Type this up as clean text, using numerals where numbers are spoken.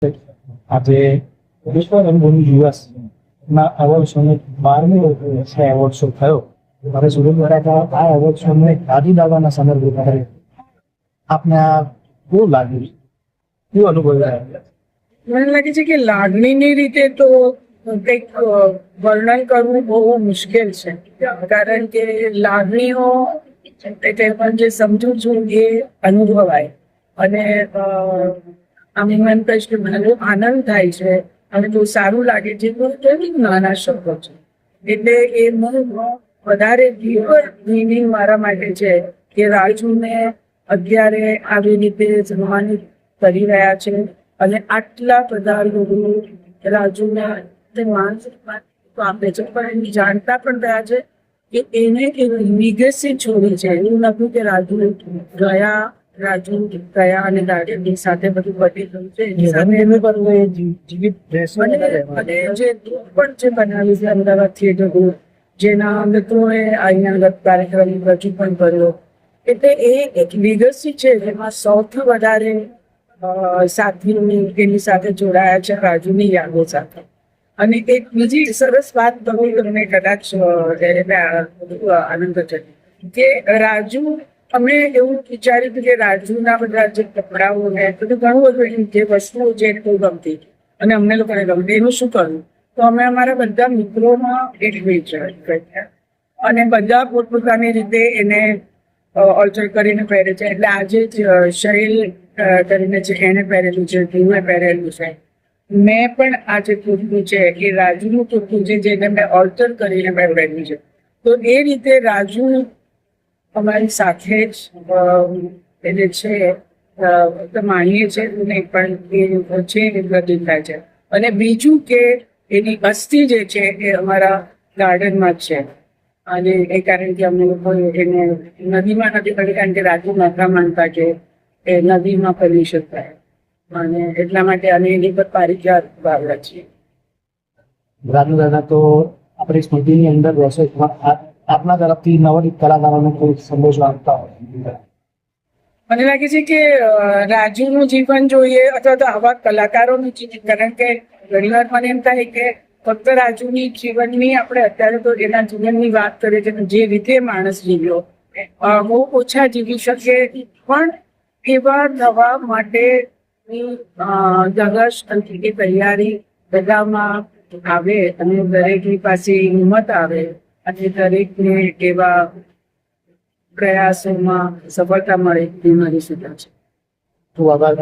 આજે વિશ્વ રંગભૂમિ દિવસ ના એવોર્ડ શો 12મી એવોર્ડ શો થયો. હવે સુરેશ દ્વારા આ એવોર્ડ શો ને દાદી દાદાના સમર્પિત કરે. આપને આ કેવું લાગ્યું? કેવું અનુભવ રહ્યો? મને લાગે છે કે લાગણીની રીતે તો કંઈક વર્ણન કરવું બહુ મુશ્કેલ છે, કારણ કે લાગણીઓ એટલે પણ જે સમજું છું એ અનુભવાય. અને આમ મન કહીશ કે મને બહુ આનંદ થાય છે અને બહુ સારું લાગે છે. તો કેવી નાના શબ્દો છે, એટલે એ વધારે ડીપર મિનિંગ મારા માટે છે કે રાજુને અત્યારે આવી રીતે સન્માનિત કરી રહ્યા છે અને આટલા બધા લોકો રાજુને માન આપે છે, પણ એ જાણતા પણ રહ્યા છે કે એને એક લીગેસી છોડી છે. એવું નથી કે રાજુ ગયા અને દાદાની સાથે બધું પતી ગયું છે. અને જે પણ જે બનાવ્યું છે અમદાવાદ થિયેટર ગ્રુપ, જેના મિત્રોએ અહીંયા કાર્યક્રમ રજૂ પણ કર્યો, એટલે એ એક લીગસી છે જેમાં સૌથી વધારે સાથીઓની એની સાથે જોડાયા છે રાજુની યાદો સાથે. અને એક બીજી સરસ વાત તમે તમને કદાચ આનંદ છે કે રાજુ, અમે એવું વિચાર્યું હતું કે રાજુના બધા જે કપડાઓ ને બધું ઘણું બધું જે વસ્તુઓ જે બહુ ગમતી અને અમને લોકોને ગમતી, એનું શું કરવું? તો અમે અમારા બધા મિત્રોમાં એક વેચ્યા અને બધા પોતપોતાની રીતે એને ઓલ્ટર કરીને પહેરે છે. એટલે આજે જ શૈલ કરીને છે એને પહેરેલું છે, ધ્રુવે પહેરેલું છે. મેં પણ આ જે કુર્તું છે એ રાજુનું કુર્તું છે જેને મેં ઓલ્ટર કરીને પહેરેલું છે. તો એ રીતે રાજુ અમારી સાથે જ એટલે છે માનીએ છીએ નહીં, પણ એ છે એ દેખાય છે. અને બીજું કે એની અસ્થિ જે છે એ અમારા ગાર્ડનમાં જ છે. અને એ કારણ કે અમને લોકો એને નદીમાં નથી કરી, કારણ કે રાજુ નતા માનતા કે એ નદીમાં કરી શકાય, અને એટલા માટે અમે એની પર પારિજાત વાવ્યા છીએ. રાજુ દાદા તો આપણી સ્મૃતિની અંદર રહેશે. આપના તરફથી નવોદિત કલાકારોને કોઈ સંદેશો આપતા હોય? મને લાગે છે કે રાજુનું જીવન જોઈએ અથવા તો આવા કલાકારોનું જીવન, કારણ કે ઘણીવાર મને એમ થાય કે ફક્ત રાજુની જીવનની આપણે અત્યારે તો એના જીવનની વાત કરીએ છીએ, જે રીતે માણસ જીવ્યો બહુ ઓછા જીવી શકે, પણ એવા થવા માટેની ધગશ અને તૈયારી બધામાં આવે અને દરેકની પાસે હિંમત આવે અને દરેકને એવા પ્રયાસોમાં સફળતા મળે એ મારી સૂચના છે. તો આભાર.